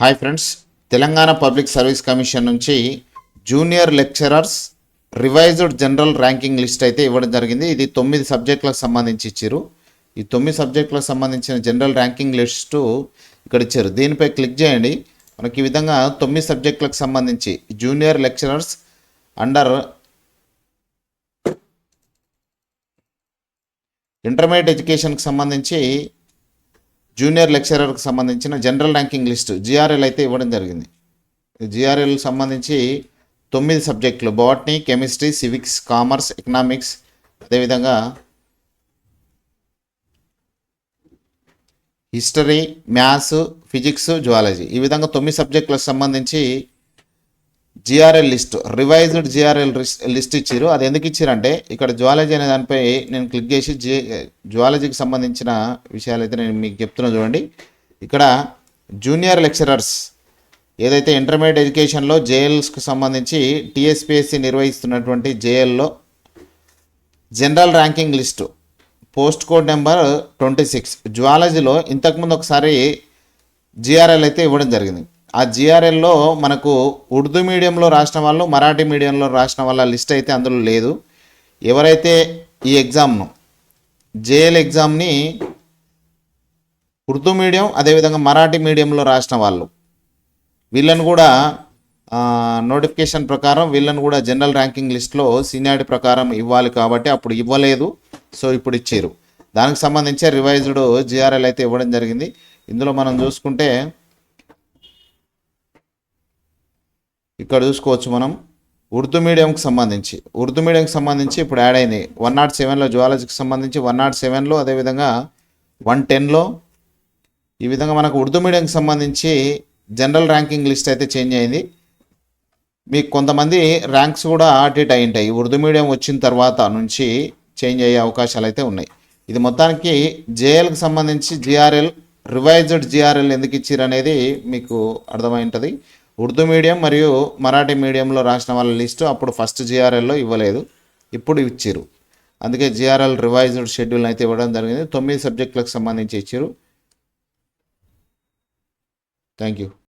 Hi friends, Telangana public service commission నుంచి junior lecturers revised general ranking list అయితే ఇవ్వడం జరిగింది. ఇది 9 సబ్జెక్టులకు సంబంధించి ఇచ్చారు. ఈ 9 సబ్జెక్టులకు సంబంధించిన జనరల్ ర్యాంకింగ్ లిస్టు ఇక్కడ ఇచ్చారు. దీనిపై క్లిక్ చేయండి. మనకి ఈ విధంగా 9 సబ్జెక్టులకు సంబంధించి జూనియర్ లెక్చరర్స్ అండర్ ఇంటర్మీడియట్ ఎడ్యుకేషన్కి సంబంధించి జూనియర్ లెక్చరర్కి సంబంధించిన జనరల్ ర్యాంకింగ్ లిస్టు జిఆర్ఎల్ అయితే ఇవ్వడం జరిగింది. జిఆర్ఎల్ సంబంధించి 9 సబ్జెక్టులు: botany, chemistry, civics, commerce, economics, అదేవిధంగా హిస్టరీ, మ్యాథ్స్, ఫిజిక్స్, జువాలజీ, ఈ విధంగా 9 సబ్జెక్టులకు సంబంధించి GRL list, revised GRL list ఇచ్చారు. అది ఎందుకు ఇచ్చారంటే ఇక్కడ జువాలజీ అనే దానిపై నేను క్లిక్ చేసి జువాలజీకి సంబంధించిన విషయాలు అయితే నేను మీకు చెప్తున్నా చూడండి. ఇక్కడ జూనియర్ లెక్చరర్స్ ఏదైతే ఇంటర్మీడియట్ ఎడ్యుకేషన్లో జేఎల్స్కి సంబంధించి టీఎస్పీఎస్సీ నిర్వహిస్తున్నటువంటి జేఎల్లో general ranking list post code number 26 జువాలజీలో ఇంతకుముందు ఒకసారి జిఆర్ఎల్ అయితే ఇవ్వడం జరిగింది. ఆ జిఆర్ఎల్లో మనకు ఉర్దూ మీడియంలో రాసిన వాళ్ళు, మరాఠీ మీడియంలో రాసిన వాళ్ళ లిస్ట్ అయితే అందులో లేదు. ఎవరైతే ఈ ఎగ్జామ్ను జేఎల్ ఎగ్జామ్ని ఉర్దూ మీడియం అదేవిధంగా మరాఠీ మీడియంలో రాసిన వాళ్ళు, వీళ్ళను కూడా నోటిఫికేషన్ ప్రకారం వీళ్ళను కూడా జనరల్ ర్యాంకింగ్ లిస్ట్లో సీనియారిటీ ప్రకారం ఇవ్వాలి కాబట్టి అప్పుడు ఇవ్వలేదు. సో ఇప్పుడు ఇచ్చారు. దానికి సంబంధించి రివైజ్డ్ జిఆర్ఎల్ అయితే ఇవ్వడం జరిగింది. ఇందులో మనం చూసుకుంటే ఇక్కడ చూసుకోవచ్చు. మనం ఉర్దూ మీడియంకి సంబంధించి ఇప్పుడు యాడ్ అయింది 107లో జువాలజీకి సంబంధించి 107లో, అదేవిధంగా 110లో. ఈ విధంగా మనకు ఉర్దూ మీడియంకి సంబంధించి జనరల్ ర్యాంకింగ్ లిస్ట్ అయితే చేంజ్ అయింది. మీకు కొంతమంది ర్యాంక్స్ కూడా అటు ఇటు అయి ఉంటాయి. ఉర్దూ మీడియం వచ్చిన తర్వాత నుంచి చేంజ్ అయ్యే అవకాశాలు అయితే ఉన్నాయి. ఇది మొత్తానికి జేఎల్కి సంబంధించి జిఆర్ఎల్, రివైజ్డ్ జిఆర్ఎల్ ఎందుకు ఇచ్చారు అనేది మీకు అర్థమై ఉంటుంది. ఉర్దూ మీడియం మరియు మరాఠీ మీడియంలో రాసిన వాళ్ళ లిస్టు అప్పుడు ఫస్ట్ జిఆర్ఎల్లో ఇవ్వలేదు, ఇప్పుడు ఇచ్చారు. అందుకే జిఆర్ఎల్ రివైజ్డ్ షెడ్యూల్ అయితే ఇవ్వడం జరిగింది. 9 సబ్జెక్టులకు సంబంధించి ఇచ్చారు. Thank you.